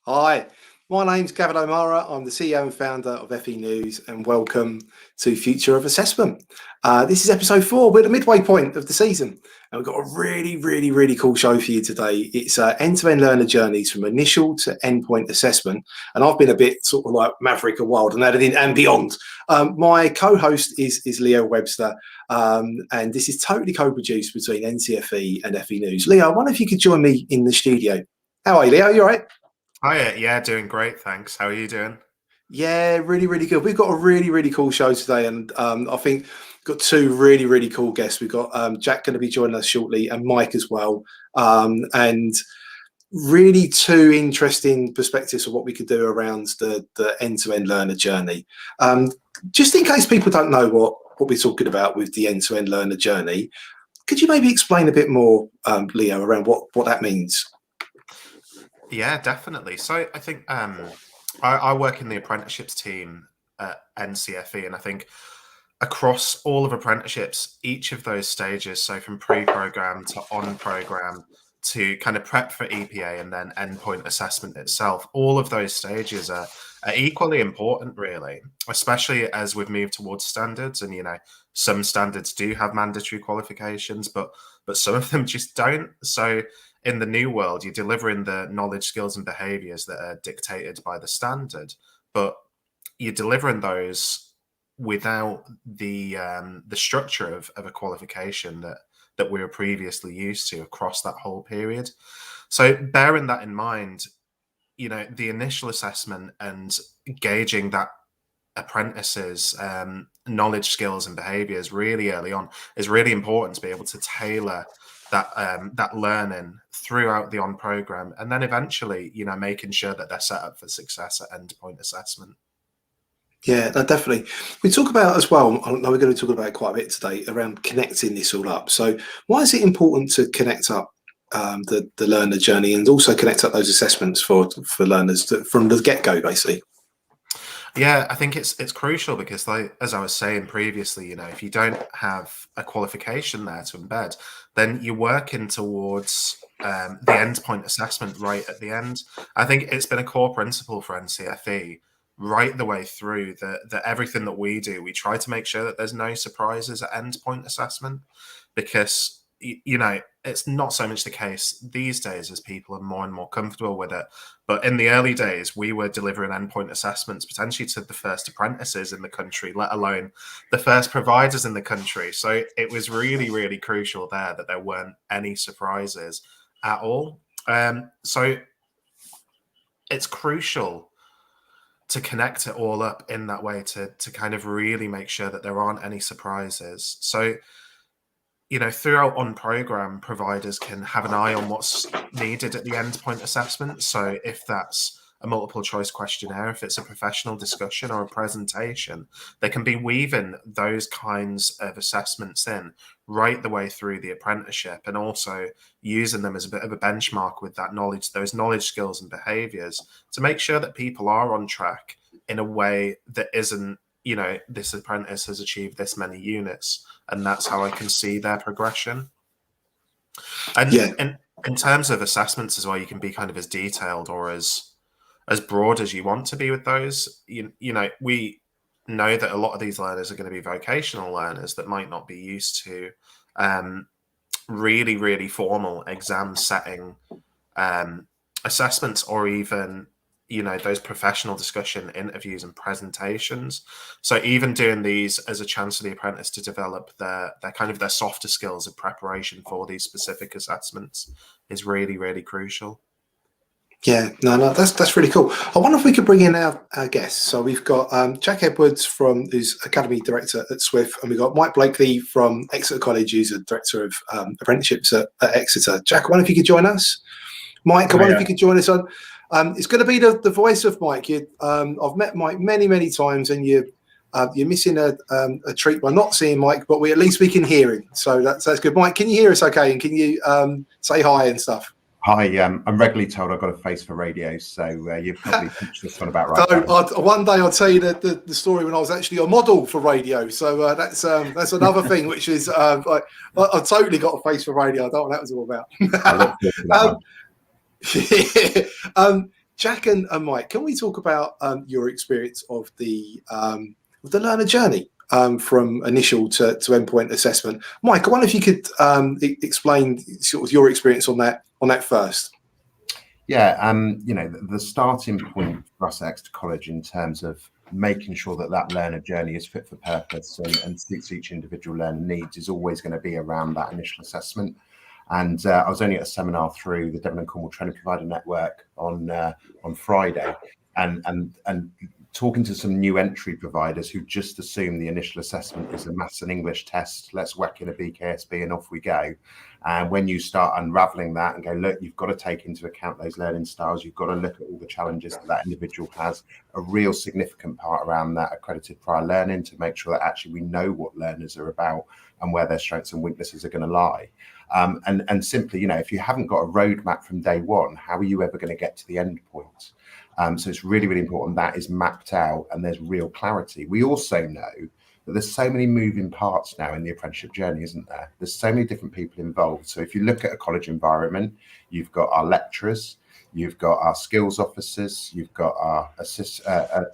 Hi, my name's Gavin O'Mara. I'm the CEO and founder of FE News, and welcome to Future of Assessment. This is episode 4. We're at the midway point of the season, and we've got a really cool show for you today. It's end-to-end learner journeys from initial to endpoint assessment, and I've been a bit sort of like maverick or wild and beyond. My co-host is Leo Webster, and this is totally co-produced between NCFE and FE News. Leo, I wonder if you could join me in the studio. How are you, Leo? You all right? Hi, yeah, doing great, thanks. How are you doing? Yeah, really good. We've got a really cool show today, and I think we've got two really cool guests. We've got Jack going to be joining us shortly, and Mike as well, and really two interesting perspectives of what we could do around the end-to-end learner journey. Just in case people don't know what we're talking about with the end-to-end learner journey, could you maybe explain a bit more, Leo, around what that means? Yeah, definitely. So I think I work in the apprenticeships team at NCFE, and I think across all of apprenticeships, each of those stages, so from pre-program to on-program to kind of prep for EPA and then endpoint assessment itself, all of those stages are equally important, really, especially as we've moved towards standards. And, some standards do have mandatory qualifications, but some of them just don't. So in the new world, you're delivering the knowledge, skills, and behaviors that are dictated by the standard, but you're delivering those without the structure of a qualification that we were previously used to across that whole period. So bearing that in mind, the initial assessment and gauging that apprentices' knowledge, skills, and behaviors really early on is really important to be able to tailor that learning throughout the on program, and then eventually, making sure that they're set up for success at endpoint assessment. Yeah, no, definitely. We talk about as well, I know we're going to talk about it quite a bit today, around connecting this all up. So why is it important to connect up the learner journey and also connect up those assessments for learners from the get-go, basically? Yeah, I think it's crucial because, like, as I was saying previously, if you don't have a qualification there to embed, then you're working towards the endpoint assessment right at the end. I think it's been a core principle for NCFE right the way through that everything that we do, we try to make sure that there's no surprises at endpoint assessment, because it's not so much the case these days as people are more and more comfortable with it. But in the early days, we were delivering endpoint assessments potentially to the first apprentices in the country, let alone the first providers in the country. So it was really crucial there that there weren't any surprises at all. So it's crucial to connect it all up in that way to kind of really make sure that there aren't any surprises. So throughout on program, providers can have an eye on what's needed at the endpoint assessment. So if that's a multiple choice questionnaire, if it's a professional discussion or a presentation, they can be weaving those kinds of assessments in right the way through the apprenticeship, and also using them as a bit of a benchmark with that knowledge, those knowledge, skills, and behaviors to make sure that people are on track in a way that isn't, this apprentice has achieved this many units, and that's how I can see their progression. And in terms of assessments as well, you can be kind of as detailed or as broad as you want to be with those. We know that a lot of these learners are going to be vocational learners that might not be used to really formal exam setting assessments, or even those professional discussion interviews and presentations. So even doing these as a chance for the apprentice to develop their softer skills of preparation for these specific assessments is really crucial. Yeah, no, that's really cool. I wonder if we could bring in our guests. So we've got Jack Edwards who's Academy Director at Swift, and we've got Mike Blakely from Exeter College, who's a Director of Apprenticeships at Exeter. Jack, I wonder if you could join us. Mike, I wonder if you could join us on. It's going to be the voice of Mike. I've met Mike many times, and you're missing a treat by not seeing Mike, but at least we can hear him. So that's good. Mike, can you hear us okay? And can you say hi and stuff? Hi, I'm regularly told I've got a face for radio, so you've probably pitched this one about right. One day I'll tell you the story when I was actually a model for radio. So that's another thing, which is I totally got a face for radio. I don't know what that was all about. Jack and Mike, can we talk about your experience of the learner journey from initial to endpoint assessment? Mike, I wonder if you could explain sort of your experience on that first. Yeah, the starting point for us at Exeter College in terms of making sure that learner journey is fit for purpose and suits each individual learner needs is always going to be around that initial assessment. And I was only at a seminar through the Devon and Cornwall Training Provider Network on Friday, and talking to some new entry providers who just assume the initial assessment is a maths and English test. Let's whack in a BKSB and off we go. And when you start unraveling that and go, look, you've got to take into account those learning styles. You've got to look at all the challenges that individual has. A real significant part around that accredited prior learning to make sure that actually we know what learners are about and where their strengths and weaknesses are going to lie. And simply, if you haven't got a roadmap from day one, how are you ever going to get to the end point? So it's really, really important that is mapped out and there's real clarity. We also know that there's so many moving parts now in the apprenticeship journey, isn't there? There's so many different people involved. So if you look at a college environment, you've got our lecturers, you've got our skills officers, you've got our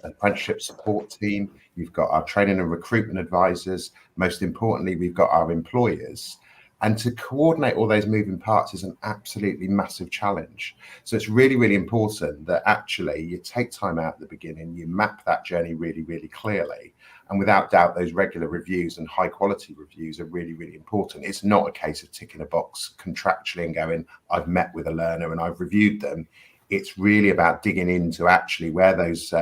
apprenticeship support team, you've got our training and recruitment advisors. Most importantly, we've got our employers. And to coordinate all those moving parts is an absolutely massive challenge. So it's really, really important that actually you take time out at the beginning, you map that journey really, really clearly. And without doubt, those regular reviews and high quality reviews are really, really important. It's not a case of ticking a box contractually and going, I've met with a learner and I've reviewed them. It's really about digging into actually where those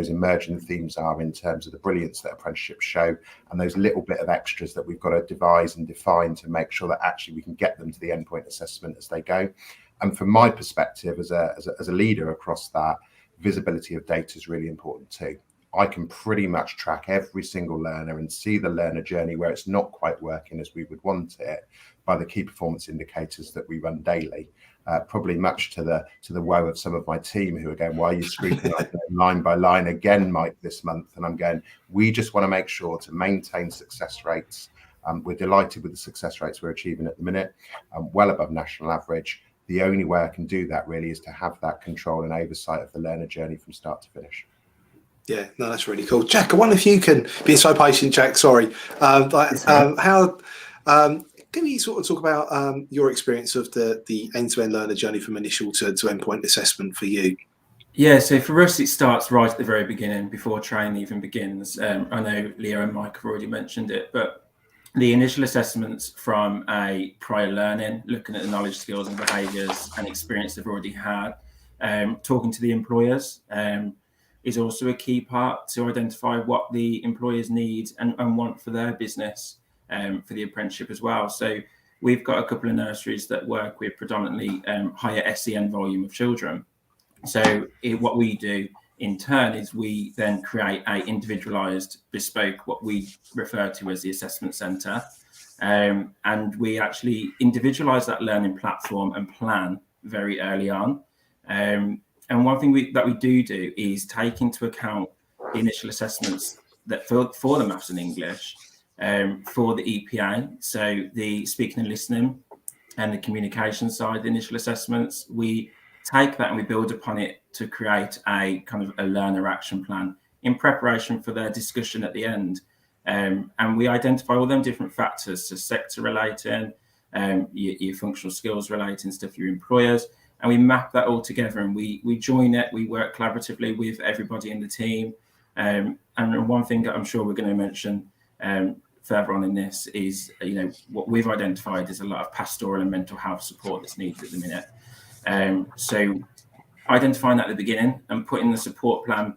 emergent themes are in terms of the brilliance that apprenticeships show and those little bit of extras that we've got to devise and define to make sure that actually we can get them to the endpoint assessment as they go. And from my perspective as a leader across that, visibility of data is really important too. I can pretty much track every single learner and see the learner journey where it's not quite working as we would want it by the key performance indicators that we run daily. Probably much to the woe of some of my team who are going, why are you scrutinizing line by line again, Mike, this month? And I'm going, we just want to make sure to maintain success rates. We're delighted with the success rates we're achieving at the minute, well above national average. The only way I can do that really is to have that control and oversight of the learner journey from start to finish. Yeah, no, that's really cool. Jack, I wonder if you can be so patient, Jack. Sorry. Can you sort of talk about your experience of the end-to-end learner journey from initial to endpoint assessment for you? Yeah, so for us, it starts right at the very beginning before training even begins. I know Leo and Mike have already mentioned it, but the initial assessments from a prior learning, looking at the knowledge, skills and behaviours and experience they've already had, talking to the employers is also a key part to identify what the employers need and want for their business. For the apprenticeship as well. So we've got a couple of nurseries that work with predominantly higher SEN volume of children. So what we do in turn is we then create a individualized bespoke, what we refer to as the assessment center. And we actually individualize that learning platform and plan very early on. And one thing that we do is take into account the initial assessments that for the maths and English, for the EPA, so the speaking and listening and the communication side, the initial assessments, we take that and we build upon it to create a kind of a learner action plan in preparation for their discussion at the end. And we identify all them different factors, so sector relating, your functional skills relating stuff, your employers, and we map that all together and we join it, we work collaboratively with everybody in the team. And one thing that I'm sure we're going to mention further on in this is, what we've identified is a lot of pastoral and mental health support that's needed at the minute. So identifying that at the beginning and putting the support plan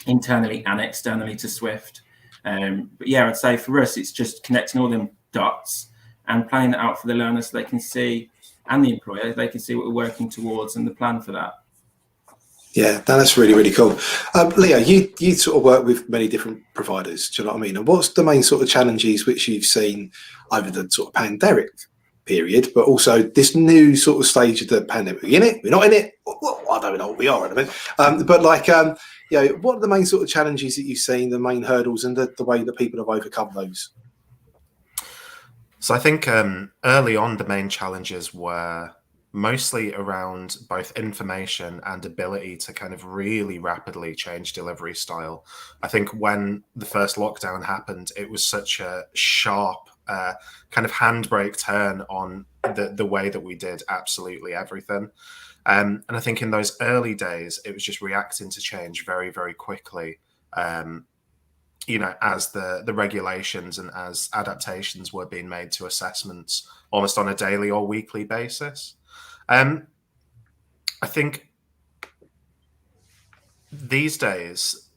internally and externally to Swift. But yeah, I'd say for us, it's just connecting all them dots and playing it out for the learner so they can see, and the employer, they can see what we're working towards and the plan for that. Yeah, that's really, really cool. Leo, you sort of work with many different providers, do you know what I mean? And what's the main sort of challenges which you've seen over the sort of pandemic period, but also this new sort of stage of the pandemic? We're in it, we're not in it. Well, I don't know what we are at the minute. But what are the main sort of challenges that you've seen, the main hurdles and the way that people have overcome those? So I think early on, the main challenges were mostly around both information and ability to kind of really rapidly change delivery style. I think when the first lockdown happened, it was such a sharp kind of handbrake turn on the way that we did absolutely everything. And I think in those early days, it was just reacting to change very, very quickly. As the regulations and as adaptations were being made to assessments almost on a daily or weekly basis. I think these days,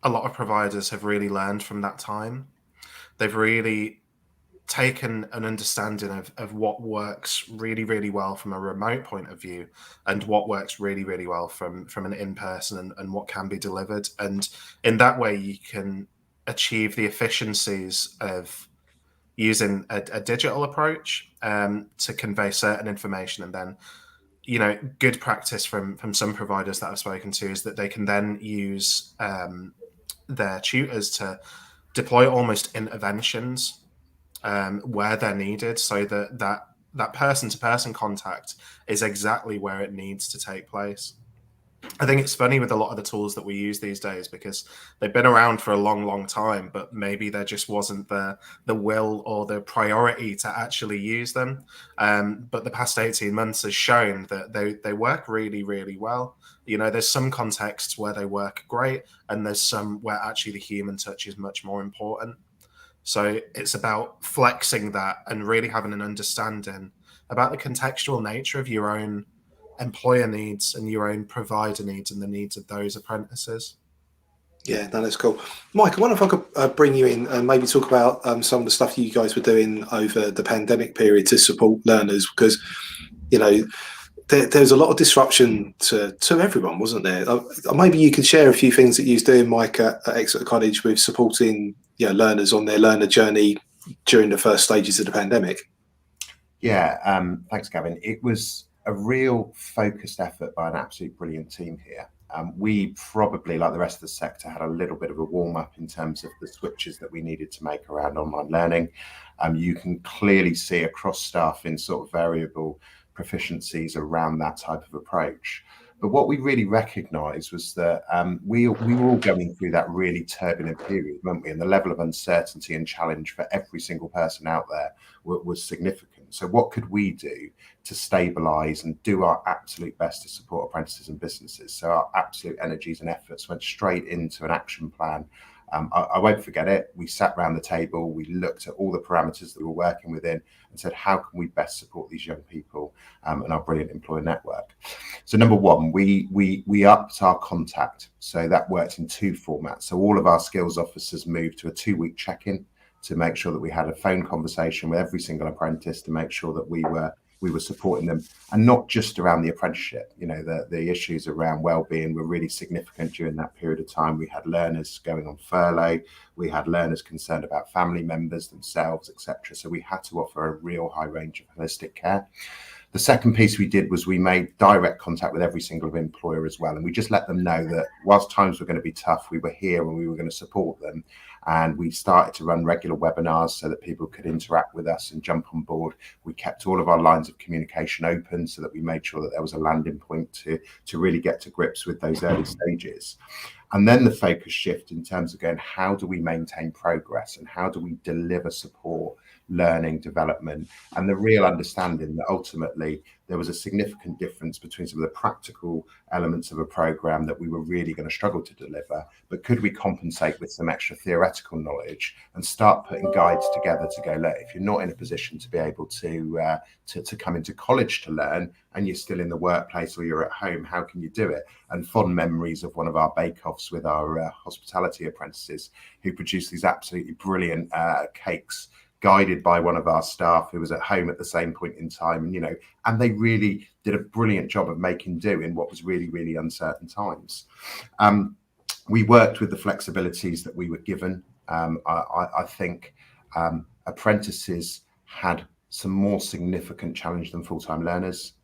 a lot of providers have really learned from that time. They've really taken an understanding of what works really, really well from a remote point of view and what works really, really well from an in-person and what can be delivered. And in that way, you can achieve the efficiencies of using a digital approach to convey certain information. And then, good practice from some providers that I've spoken to is that they can then use their tutors to deploy almost interventions where they're needed, so that person-to-person contact is exactly where it needs to take place. I think it's funny with a lot of the tools that we use these days because they've been around for a long, long time, but maybe there just wasn't the will or the priority to actually use them. But the past 18 months has shown that they work really, really well. There's some contexts where they work great, and there's some where actually the human touch is much more important. So it's about flexing that and really having an understanding about the contextual nature of your own employer needs and your own provider needs and the needs of those apprentices. Yeah, no, that's cool. Mike, I wonder if I could bring you in and maybe talk about some of the stuff you guys were doing over the pandemic period to support learners, because, there's a lot of disruption to everyone, wasn't there? Maybe you could share a few things that you was doing, Mike, at Exeter College with supporting learners on their learner journey during the first stages of the pandemic. Yeah, thanks, Gavin. It was a real focused effort by an absolute brilliant team here. We probably, like the rest of the sector, had a little bit of a warm-up in terms of the switches that we needed to make around online learning. You can clearly see across staff in sort of variable proficiencies around that type of approach. But what we really recognised was that we were all going through that really turbulent period, weren't we? And the level of uncertainty and challenge for every single person out there was significant. So what could we do to stabilise and do our absolute best to support apprentices and businesses? So our absolute energies and efforts went straight into an action plan. I won't forget it. We sat around the table, we looked at all the parameters that we were working within and said, how can we best support these young people and our brilliant employer network? So number one, we upped our contact. So that worked in two formats. So all of our skills officers moved to a 2-week check-in to make sure that we had a phone conversation with every single apprentice to make sure that we were supporting them, and not just around the apprenticeship. The issues around wellbeing were really significant during that period of time. We had learners going on furlough, we had learners concerned about family members themselves, etc. So we had to offer a real high range of holistic care. The second piece we did was we made direct contact with every single employer as well. And we just let them know that whilst times were going to be tough, we were here and we were going to support them. And we started to run regular webinars so that people could interact with us and jump on board. We kept all of our lines of communication open so that we made sure that there was a landing point to really get to grips with those early stages. And then the focus shift in terms of going, how do we maintain progress and how do we deliver support, learning, development, and the real understanding that ultimately there was a significant difference between some of the practical elements of a program that we were really going to struggle to deliver, but could we compensate with some extra theoretical knowledge and start putting guides together to go, look, if you're not in a position to be able to come into college to learn and you're still in the workplace or you're at home, how can you do it? And fond memories of one of our bake-offs with our hospitality apprentices who produced these absolutely brilliant cakes, guided by one of our staff who was at home at the same point in time, and they really did a brilliant job of making do in what was really, really uncertain times. We worked with the flexibilities that we were given. I think apprentices had some more significant challenge than full-time learners.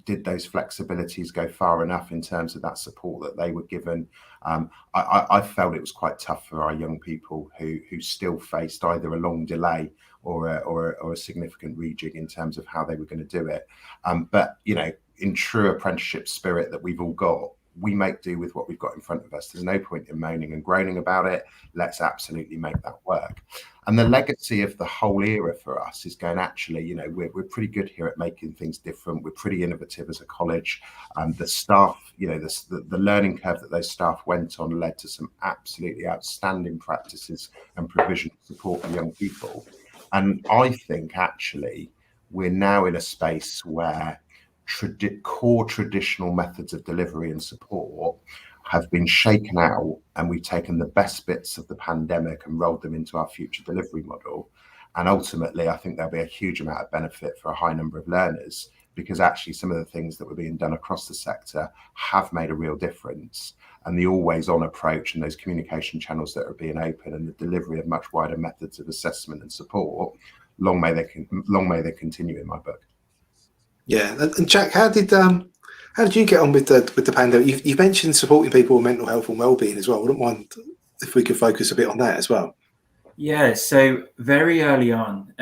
Did those flexibilities go far enough in terms of that support that they were given? I felt it was quite tough for our young people who still faced either a long delay or a significant rejig in terms of how they were going to do it. But in true apprenticeship spirit that we've all got, we make do with what we've got in front of us. There's no point in moaning and groaning about it. Let's absolutely make that work. And the legacy of the whole era for us is going, actually, we're pretty good here at making things different. We're pretty innovative as a college. The staff, the learning curve that those staff went on led to some absolutely outstanding practices and provision of support for young people. And I think actually we're now in a space where core traditional methods of delivery and support have been shaken out, and we've taken the best bits of the pandemic and rolled them into our future delivery model. And ultimately, I think there'll be a huge amount of benefit for a high number of learners, because actually some of the things that were being done across the sector have made a real difference. And the always on approach and those communication channels that are being open and the delivery of much wider methods of assessment and support, long may they continue, in my book. Yeah, and Jack, how did you get on with the pandemic? You've mentioned supporting people with mental health and wellbeing as well. I wouldn't mind if we could focus a bit on that as well. Yeah, so very early on,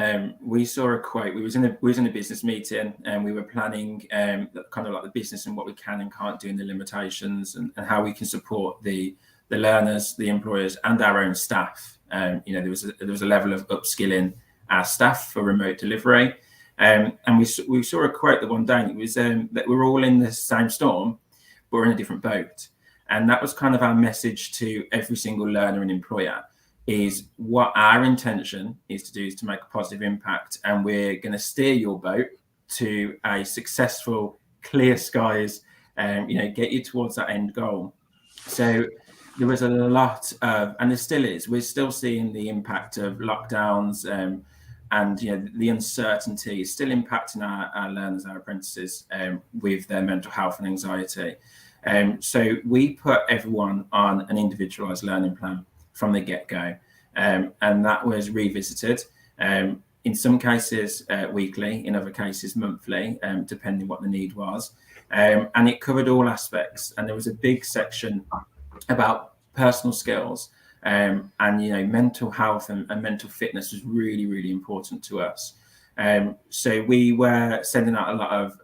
we saw a quote. We was in a business meeting, and we were planning kind of like the business and what we can and can't do, and the limitations, and how we can support the learners, the employers, and our own staff. There was a level of upskilling our staff for remote delivery. And we saw a quote that one day, and it was that we're all in the same storm, but we're in a different boat. And that was kind of our message to every single learner and employer, is what our intention is to do is to make a positive impact. And we're going to steer your boat to a successful, clear skies, get you towards that end goal. So there was a lot of, and there still is, we're still seeing the impact of lockdowns, and the uncertainty is still impacting our learners, our apprentices, with their mental health and anxiety. So we put everyone on an individualised learning plan from the get-go, and that was revisited. In some cases weekly, in other cases monthly, depending what the need was. And it covered all aspects. And there was a big section about personal skills. And mental health and mental fitness was really, really important to us. So we were sending out a lot of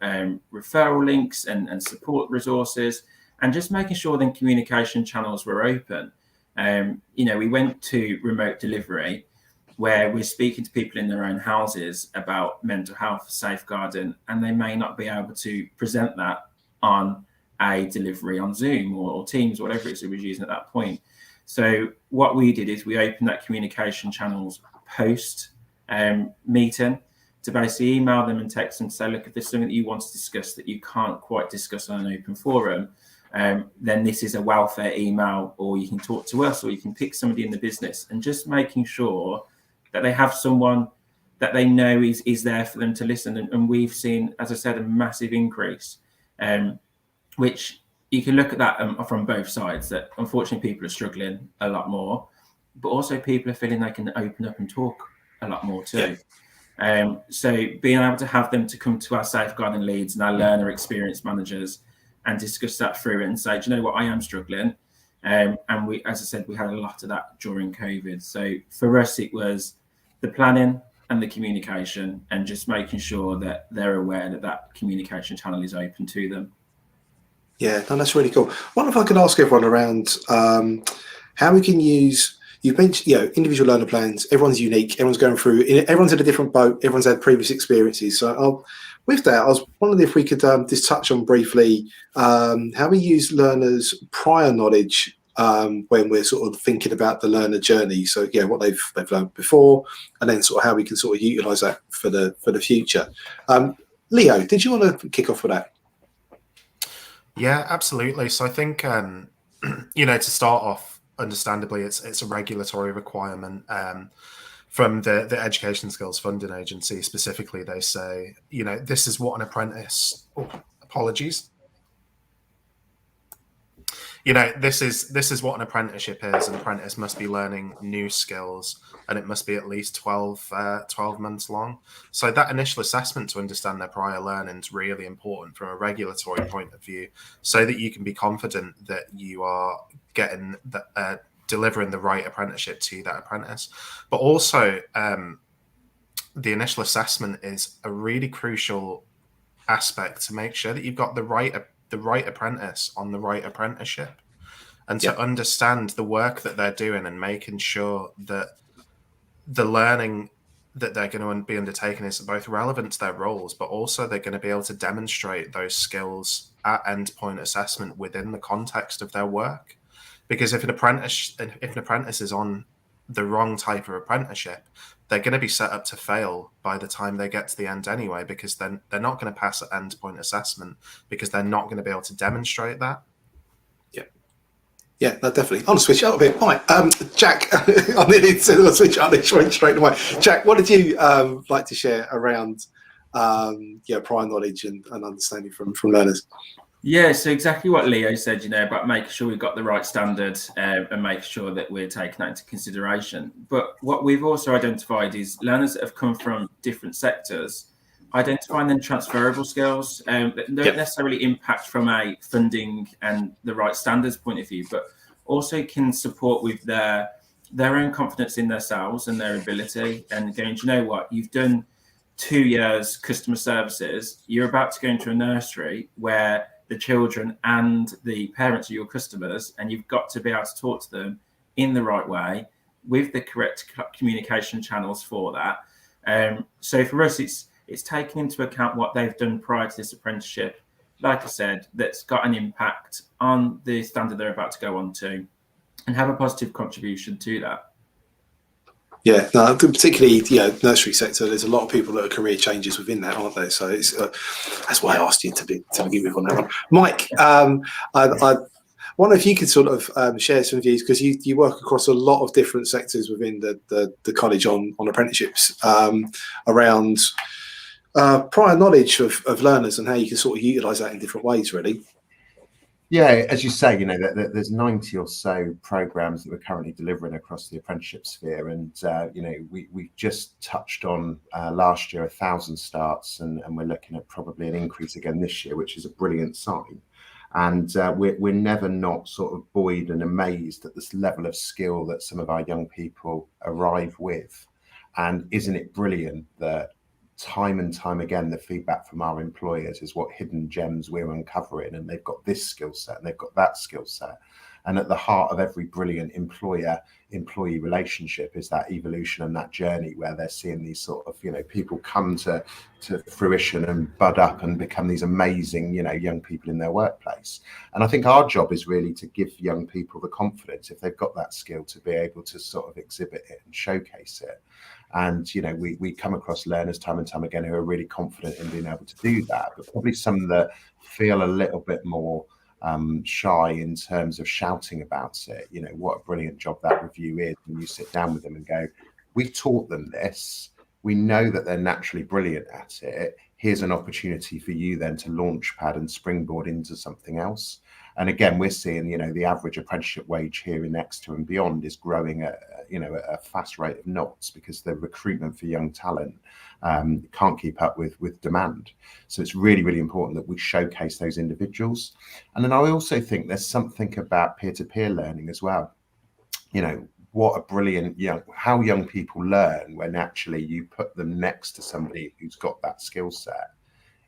referral links and support resources, and just making sure then communication channels were open. We went to remote delivery, where we're speaking to people in their own houses about mental health safeguarding, and they may not be able to present that on a delivery on Zoom or Teams, or whatever it was using at that point. So what we did is we opened that communication channels post meeting to basically email them and text them to say, look, if there's something that you want to discuss that you can't quite discuss on an open forum, then this is a welfare email, or you can talk to us, or you can pick somebody in the business, and just making sure that they have someone that they know is there for them to listen. And we've seen, as I said, a massive increase, which you can look at that from both sides, that unfortunately people are struggling a lot more, but also people are feeling they can open up and talk a lot more too. Yeah. So being able to have them to come to our safeguarding leads and our learner experience managers and discuss that through and say, do you know what, I am struggling. And we, as I said, we had a lot of that during COVID. So for us, it was the planning and the communication, and just making sure that they're aware that that communication channel is open to them. Yeah, no, that's really cool. What if I could ask everyone around how we can use, you've mentioned, individual learner plans, everyone's unique, everyone's going through, everyone's in a different boat, everyone's had previous experiences. So with that, I was wondering if we could just touch on briefly how we use learners' prior knowledge when we're sort of thinking about the learner journey. So what they've learned before, and then sort of how we can sort of utilise that for the future. Leo, did you want to kick off with that? Yeah, absolutely. So I think, to start off, understandably, it's a regulatory requirement from the Education Skills Funding Agency specifically. They say, this is what an apprentice. Oh, apologies. This is what an apprenticeship is. An apprentice must be learning new skills, and it must be at least 12 months long. So that initial assessment to understand their prior learning is really important from a regulatory point of view, so that you can be confident that you are getting delivering the right apprenticeship to that apprentice. But also, the initial assessment is a really crucial aspect to make sure that you've got the right apprentice on the right apprenticeship, and to understand the work that they're doing and making sure that the learning that they're going to be undertaking is both relevant to their roles, but also they're going to be able to demonstrate those skills at endpoint assessment within the context of their work. Because if an apprentice is on the wrong type of apprenticeship, they're going to be set up to fail by the time they get to the end anyway, because then they're not going to pass at endpoint assessment because they're not going to be able to demonstrate that. Yeah, no, definitely. I'll switch it up a bit. Right, Jack, I needed to switch up this straight away. Jack, what did you like to share around prior knowledge and understanding from learners? Yeah, so exactly what Leo said, about making sure we've got the right standard and making sure that we're taking that into consideration. But what we've also identified is learners that have come from different sectors, identifying then transferable skills that don't necessarily impact from a funding and the right standards point of view, but also can support with their own confidence in themselves and their ability, and going, do you know what, you've done 2 years customer services, you're about to go into a nursery where the children and the parents are your customers, and you've got to be able to talk to them in the right way with the correct communication channels for that. So for us, it's taking into account what they've done prior to this apprenticeship, like I said, that's got an impact on the standard they're about to go on to, and have a positive contribution to that. Yeah, no, particularly nursery sector. There's a lot of people that are career changes within that, aren't there? So it's that's why I asked you to begin with on that one, Mike. I wonder if you could sort of share some views, because you work across a lot of different sectors within the college on apprenticeships around prior knowledge of learners and how you can sort of utilise that in different ways, really. Yeah, as you say, there's 90 or so programs that we're currently delivering across the apprenticeship sphere, and we just touched on last year 1,000 starts, and we're looking at probably an increase again this year, which is a brilliant sign. And we're never not sort of buoyed and amazed at this level of skill that some of our young people arrive with. And isn't it brilliant that time and time again, the feedback from our employers is what hidden gems we're uncovering, and they've got this skill set and they've got that skill set. And at the heart of every brilliant employer-employee relationship is that evolution and that journey where they're seeing these sort of, people come to fruition and bud up and become these amazing, young people in their workplace. And I think our job is really to give young people the confidence, if they've got that skill, to be able to sort of exhibit it and showcase it. And, we come across learners time and time again who are really confident in being able to do that, but probably some that feel a little bit more shy in terms of shouting about it. What a brilliant job that review is when you sit down with them and go, we've taught them this. We know that they're naturally brilliant at it. Here's an opportunity for you then to launchpad and springboard into something else. And again, we're seeing, the average apprenticeship wage here in Exeter and beyond is growing at, a fast rate of knots, because the recruitment for young talent can't keep up with demand. So it's really, really important that we showcase those individuals. And then I also think there's something about peer-to-peer learning as well. What a brilliant, how young people learn when actually you put them next to somebody who's got that skill set.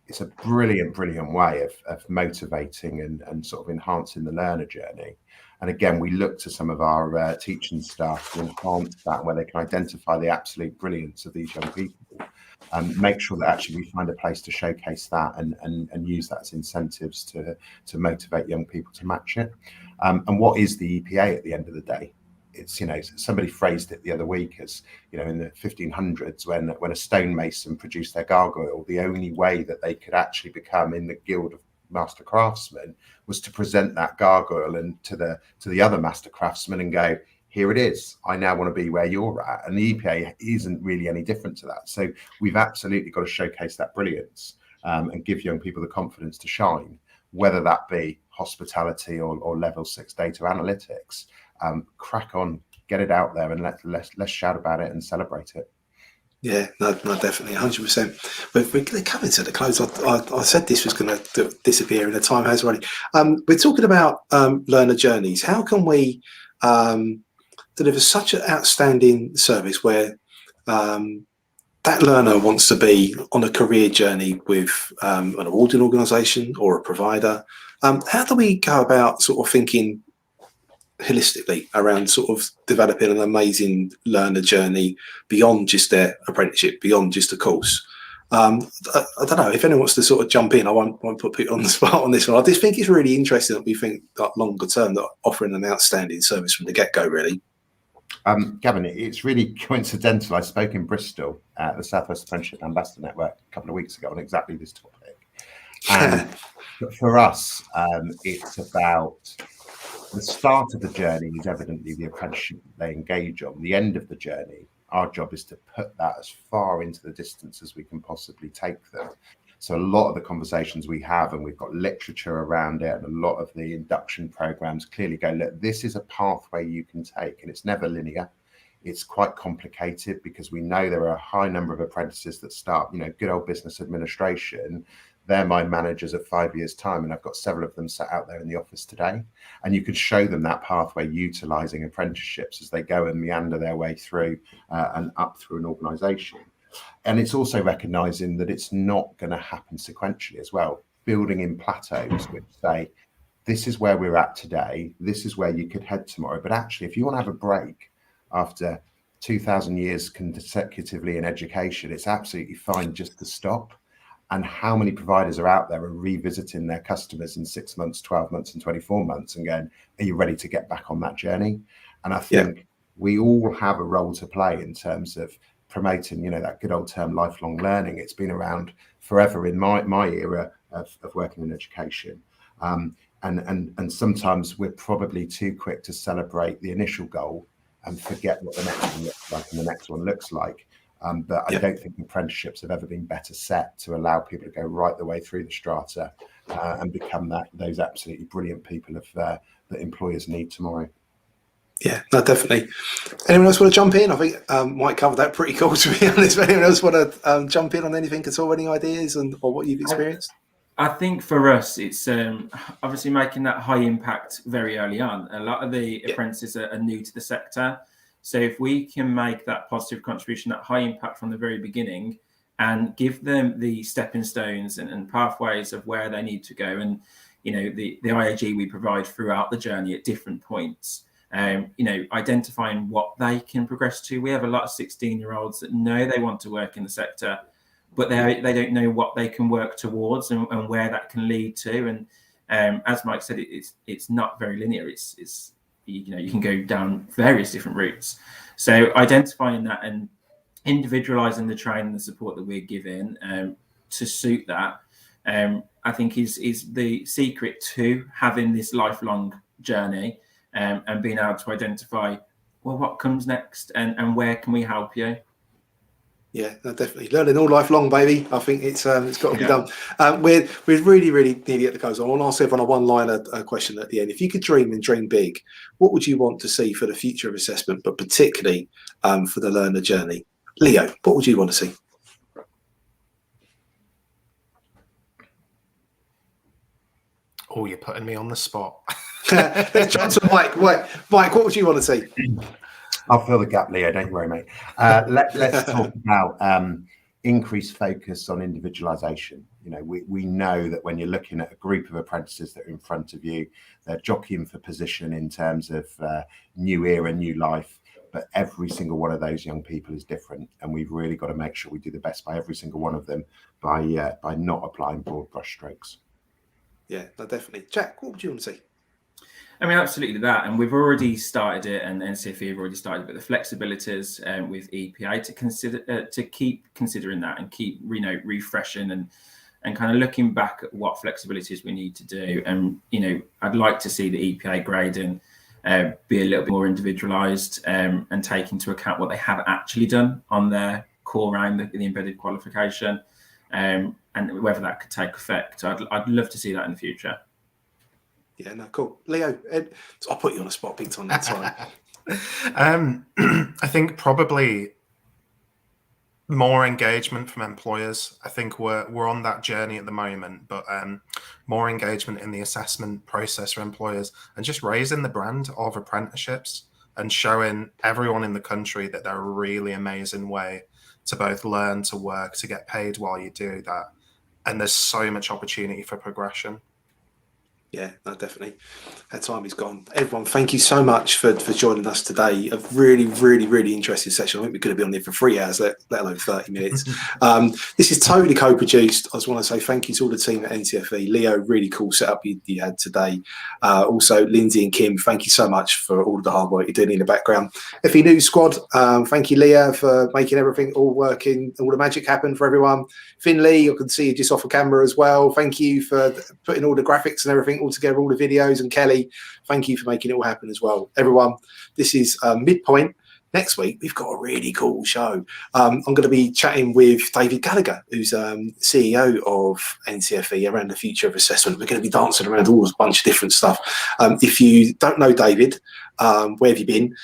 It's a brilliant, brilliant way of motivating and sort of enhancing the learner journey. And again, we look to some of our teaching staff to enhance that, where they can identify the absolute brilliance of these young people and make sure that actually we find a place to showcase that and use that as incentives to motivate young people to match it. And what is the EPA at the end of the day? It's, somebody phrased it the other week as, in the 1500s, when a stonemason produced their gargoyle, the only way that they could actually become in the Guild of Master Craftsmen was to present that gargoyle and to the other master craftsmen and go, here it is. I now want to be where you're at. And the EPA isn't really any different to that. So we've absolutely got to showcase that brilliance and give young people the confidence to shine, whether that be hospitality or level 6 data analytics. Crack on, get it out there, and let's shout about it and celebrate it. Yeah, no, definitely, 100%. But we're coming to the close. I said this was going to disappear, and the time has already. We're talking about learner journeys. How can we deliver such an outstanding service where that learner wants to be on a career journey with an awarding organisation or a provider, how do we go about sort of thinking holistically around sort of developing an amazing learner journey beyond just their apprenticeship, beyond just a course? I don't know if anyone wants to sort of jump in. I won't put people on the spot on this one. I just think it's really interesting that we think that longer term, that offering an outstanding service from the get-go, really. Gavin, it's really coincidental. I spoke in Bristol at the Southwest Apprenticeship Ambassador Network a couple of weeks ago on exactly this topic. And for us, it's about the start of the journey is evidently the apprenticeship they engage on. The end of the journey, our job is to put that as far into the distance as we can possibly take them. So a lot of the conversations we have, and we've got literature around it, and a lot of the induction programs clearly go, look, this is a pathway you can take, and it's never linear. It's quite complicated because we know there are a high number of apprentices that start, good old business administration. They're my managers at 5 years' time, and I've got several of them sat out there in the office today. And you could show them that pathway utilising apprenticeships as they go and meander their way through and up through an organisation. And it's also recognising that it's not going to happen sequentially as well, building in plateaus which say, this is where we're at today, this is where you could head tomorrow. But actually, if you want to have a break after 2,000 years consecutively in education, it's absolutely fine just to stop. And how many providers are out there and revisiting their customers in 6 months, 12 months and 24 months and going, are you ready to get back on that journey? And I think we all have a role to play in terms of promoting, that good old term lifelong learning. It's been around forever in my era of working in education. And sometimes we're probably too quick to celebrate the initial goal and forget what the next one looks like and the next one looks like. But I don't think apprenticeships have ever been better set to allow people to go right the way through the strata and become those absolutely brilliant people that employers need tomorrow. Yeah, no, definitely. Anyone else want to jump in? I think Mike covered that pretty cool, to be honest. Anyone else want to jump in on anything at all, any ideas or what you've experienced? I think for us, it's obviously making that high impact very early on. A lot of the apprentices are new to the sector. So if we can make that positive contribution, that high impact from the very beginning, and give them the stepping stones and pathways of where they need to go, and the IAG we provide throughout the journey at different points, identifying what they can progress to. We have a lot of 16-year-olds that know they want to work in the sector, but they don't know what they can work towards and where that can lead to. And as Mike said, it's not very linear. It's you can go down various different routes. So identifying that and individualizing the training and the support that we're giving to suit that, I think is the secret to having this lifelong journey and being able to identify, well, what comes next and where can we help you? Yeah, no, definitely learning all lifelong, baby. I think it's got to be done. We're really nearly at the close. I want to ask everyone a one-liner question at the end. If you could dream and dream big, what would you want to see for the future of assessment, but particularly for the learner journey? Leo, what would you want to see? Oh, you're putting me on the spot. Let's jump to Mike. Mike, what would you want to see? I'll fill the gap, Leo. Don't you worry, mate. Let's talk about increased focus on individualisation. We know that when you're looking at a group of apprentices that are in front of you, they're jockeying for position in terms of new era, new life. But every single one of those young people is different, and we've really got to make sure we do the best by every single one of them by not applying broad brushstrokes. Yeah, no, definitely. Jack, what would you want to see? I mean, absolutely that. And we've already started it, and NCFE have already started, but the flexibilities with EPA to consider, to keep considering that and keep, refreshing and kind of looking back at what flexibilities we need to do. And, I'd like to see the EPA grading be a little bit more individualized and take into account what they have actually done on their core round, the embedded qualification, and whether that could take effect. I'd love to see that in the future. Yeah, no, cool. Leo, Ed, I'll put you on a spot big time that time. I think probably more engagement from employers. I think we're on that journey at the moment, but more engagement in the assessment process for employers and just raising the brand of apprenticeships and showing everyone in the country that they're a really amazing way to both learn, to work, to get paid while you do that. And there's so much opportunity for progression. Yeah, no, definitely. That time is gone. Everyone, thank you so much for joining us today. A really, really, really interesting session. I think we could have been on there for 3 hours, let alone 30 minutes. This is totally co-produced. I just want to say thank you to all the team at NCFE. Leo, really cool setup you had today. Also, Lindsay and Kim, thank you so much for all the hard work you're doing in the background. FE News Squad, thank you, Leah, for making everything all working, all the magic happen for everyone. Finley, I can see you just off a camera as well. Thank you for putting all the graphics and everything all together, all the videos. And Kelly, thank you for making it all happen as well. Everyone, this is Midpoint. Next week, we've got a really cool show. I'm going to be chatting with David Gallagher, who's CEO of NCFE, around the future of assessment. We're going to be dancing around all a bunch of different stuff. If you don't know David, where have you been?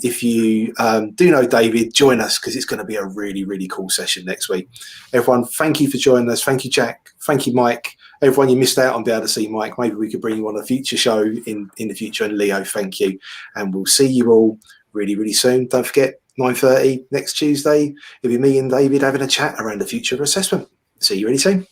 If you do know David, join us, because it's going to be a really, really cool session next week. Everyone, thank you for joining us. Thank you, Jack. Thank you, Mike. Everyone, you missed out on being able to see Mike. Maybe we could bring you on a future show in the future. And Leo, thank you. And we'll see you all really, really soon. Don't forget, 9:30 next Tuesday. It'll be me and David having a chat around the future of assessment. See you really soon.